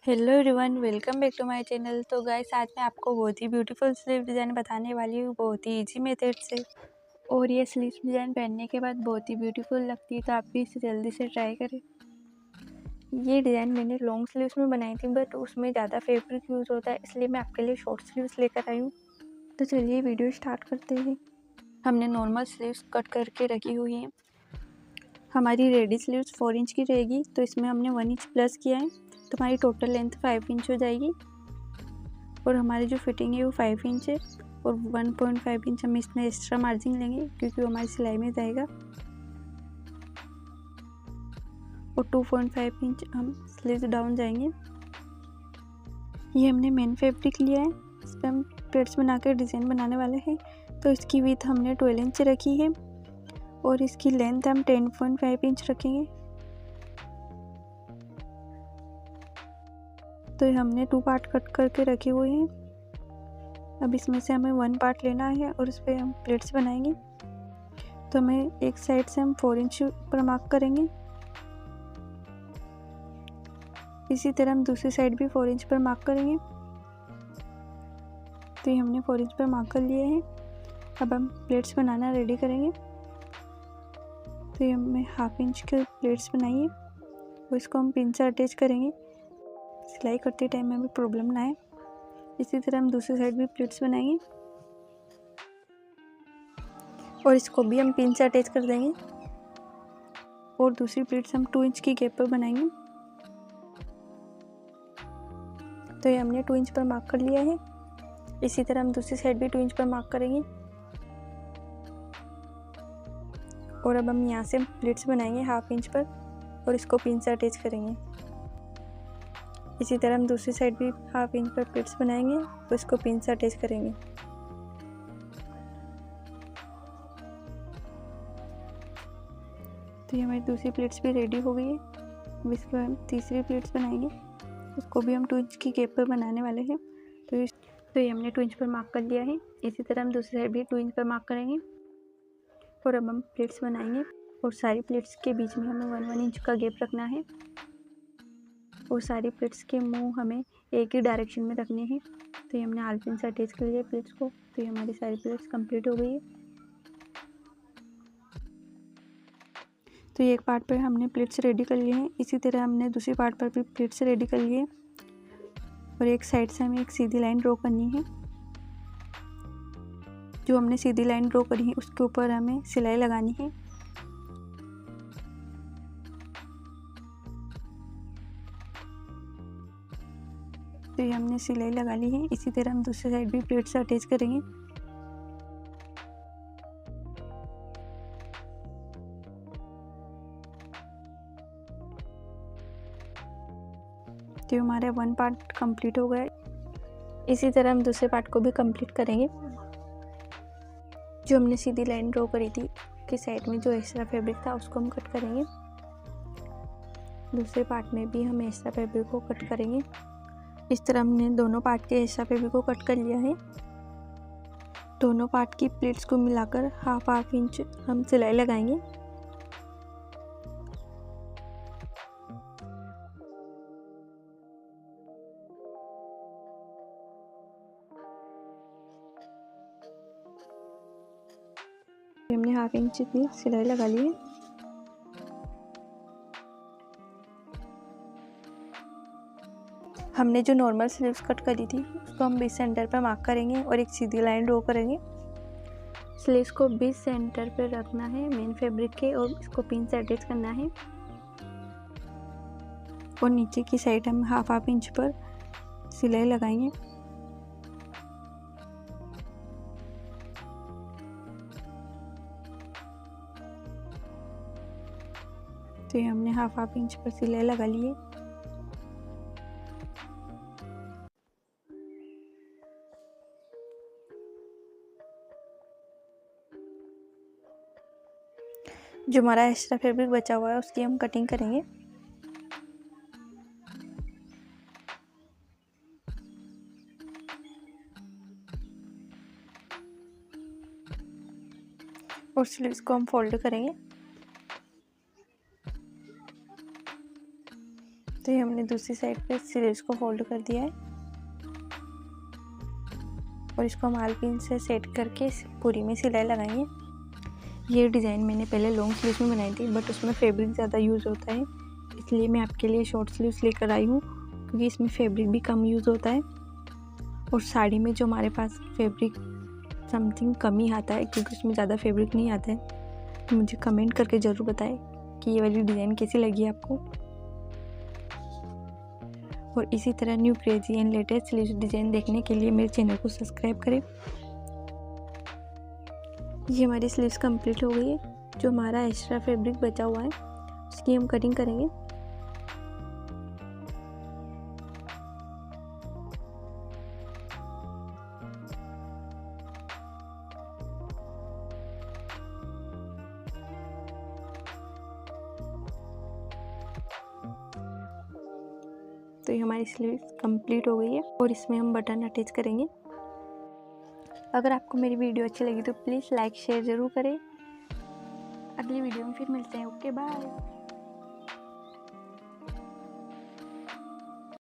Hello everyone, welcome back to my channel. तो guys, आज मैं आपको बहुत ही ब्यूटीफुल स्लीव डिज़ाइन बताने वाली हूँ, बहुत ही इजी मेथड से। और ये स्लीव डिज़ाइन पहनने के बाद बहुत ही ब्यूटीफुल लगती है, तो आप भी इसे जल्दी से ट्राई करें। ये डिज़ाइन मैंने लॉन्ग स्लीव्स में बनाई थी, बट उसमें ज़्यादा फैब्रिक यूज़ होता है, इसलिए मैं आपके लिए शॉर्ट स्लीव्स लेकर आई हूँ। तो चलिए वीडियो स्टार्ट करते हैं। हमने नॉर्मल स्लीव्स कट करके रखी हुई हैं। हमारी रेडी स्लीव्स 4 इंच की रहेगी, तो इसमें हमने 1 इंच प्लस किया है, तो हमारी टोटल लेंथ 5 इंच हो जाएगी। और हमारी जो फिटिंग है वो 5 इंच है, और 1.5 इंच हम इसमें एक्स्ट्रा मार्जिन लेंगे क्योंकि वो हमारी सिलाई में जाएगा। और 2.5 इंच हम स्लीव्स डाउन जाएंगे। ये हमने मेन फैब्रिक लिया है, इस पर हम प्लेट्स बना कर डिज़ाइन बनाने वाले हैं। तो इसकी विड्थ हमने 12 इंच रखी है, और इसकी लेंथ हम 10.5 इंच रखेंगे। तो हमने 2 पार्ट कट करके रखे हुए हैं। अब इसमें से हमें 1 पार्ट लेना है और उस पर हम प्लेट्स बनाएंगे। तो हमें एक साइड से हम 4 इंच पर मार्क करेंगे, इसी तरह हम दूसरी साइड भी 4 इंच पर मार्क करेंगे। तो ये हमने 4 इंच पर मार्क कर लिए हैं। अब हम प्लेट्स बनाना रेडी करेंगे। तो ये हमें हाफ इंच के प्लेट्स बनाइए और इसको हम पिन से अटैच करेंगे, सिलाई करते टाइम में हमें प्रॉब्लम ना आए। इसी तरह हम दूसरी साइड भी प्लेट्स बनाएंगे और इसको भी हम पिन से अटैच कर देंगे। और दूसरी प्लेट्स हम 2 इंच की गैप पर बनाएंगे। तो ये हमने 2 इंच पर मार्क कर लिया है। इसी तरह हम दूसरी साइड भी 2 इंच पर मार्क करेंगे। और अब हम यहाँ से प्लेट्स बनाएंगे हाफ इंच पर और इसको पिन से अटैच करेंगे। इसी तरह हम दूसरी साइड भी हाफ इंच पर प्लेट्स बनाएंगे और इसको पिन से अटैच करेंगे। तो ये हमारी दूसरी प्लेट्स भी रेडी हो गई है। अब इसके बाद हम तीसरी प्लेट्स बनाएंगे, उसको भी हम 2 इंच की गैप पर बनाने वाले हैं। तो ये हमने 2 इंच पर मार्क कर लिया है। इसी तरह हम दूसरी साइड भी 2 इंच पर मार्क करेंगे और अब हम प्लेट्स बनाएंगे। और सारी प्लेट्स के बीच में हमें 1 इंच का गैप रखना है, और सारी प्लेट्स के मुंह हमें एक ही डायरेक्शन में रखने हैं। तो ये हमने आलपिन से अटैच कर लिया प्लेट्स को। तो ये हमारी सारी प्लेट्स कंप्लीट हो गई है। तो ये एक पार्ट पर हमने प्लेट्स रेडी कर लिए हैं, इसी तरह हमने दूसरी पार्ट पर भी प्लेट्स रेडी कर लिए। और एक साइड से हमें एक सीधी लाइन ड्रॉ करनी है। जो हमने सीधी लाइन ड्रॉ करी है उसके ऊपर हमें सिलाई लगानी है। तो ये हमने सिलाई लगा ली है। इसी तरह हम दूसरी साइड भी प्लेट से अटैच करेंगे। तो हमारा 1 पार्ट कंप्लीट हो गया। इसी तरह हम दूसरे पार्ट को भी कंप्लीट करेंगे। जो हमने सीधी लाइन ड्रॉ करी थी कि साइड में जो एक्स्ट्रा फैब्रिक था उसको हम कट करेंगे। दूसरे पार्ट में भी हम एक्स्ट्रा फैब्रिक को कट करेंगे। इस तरह हमने दोनों पार्ट के एक्स्ट्रा फैब्रिक को कट कर लिया है। दोनों पार्ट की प्लेट्स को मिलाकर हाफ इंच हम सिलाई लगाएंगे। हमने हाफ इंच की सिलाई लगा ली है। हमने जो नॉर्मल स्लीव्स कट करी थी उसको हम बीच सेंटर पर मार्क करेंगे और एक सीधी लाइन ड्रॉ करेंगे। स्लीव्स को बीच सेंटर पर रखना है मेन फैब्रिक के, और इसको पिन से अटैच करना है। और नीचे की साइड हम हाफ इंच पर सिलाई लगाएंगे। तो ये हमने हाफ इंच पर सिलाई लगा ली है। जो हमारा एक्स्ट्रा फैब्रिक बचा हुआ है उसकी हम कटिंग करेंगे। और स्लीव्स को हम फोल्ड करेंगे। तो ये हमने दूसरी साइड पे स्लीव्स को फोल्ड कर दिया है और इसको हम आलपिन से सेट करके पूरी में सिलाई लगाएंगे। ये डिज़ाइन मैंने पहले लॉन्ग स्लीव्स में बनाई थी, बट उसमें फैब्रिक ज़्यादा यूज़ होता है, इसलिए मैं आपके लिए शॉर्ट स्लीव्स लेकर आई हूँ, क्योंकि इसमें फैब्रिक भी कम यूज़ होता है। और साड़ी में जो हमारे पास फैब्रिक समथिंग कम ही आता है, क्योंकि उसमें ज़्यादा फैब्रिक नहीं आता है। तो मुझे कमेंट करके ज़रूर बताएं कि ये वाली डिज़ाइन कैसी लगी आपको। और इसी तरह new crazy and latest sleeves design देखने के लिए मेरे चैनल को सब्सक्राइब करें। ये हमारी स्लीव्स कंप्लीट हो गई है। जो हमारा एक्स्ट्रा फैब्रिक बचा हुआ है उसकी हम कटिंग करेंगे। तो ये हमारी स्लीव्स कंप्लीट हो गई है और इसमें हम बटन अटैच करेंगे। अगर आपको मेरी वीडियो अच्छी लगी तो प्लीज़ लाइक शेयर ज़रूर करें। अगली वीडियो में फिर मिलते हैं। Okay bye.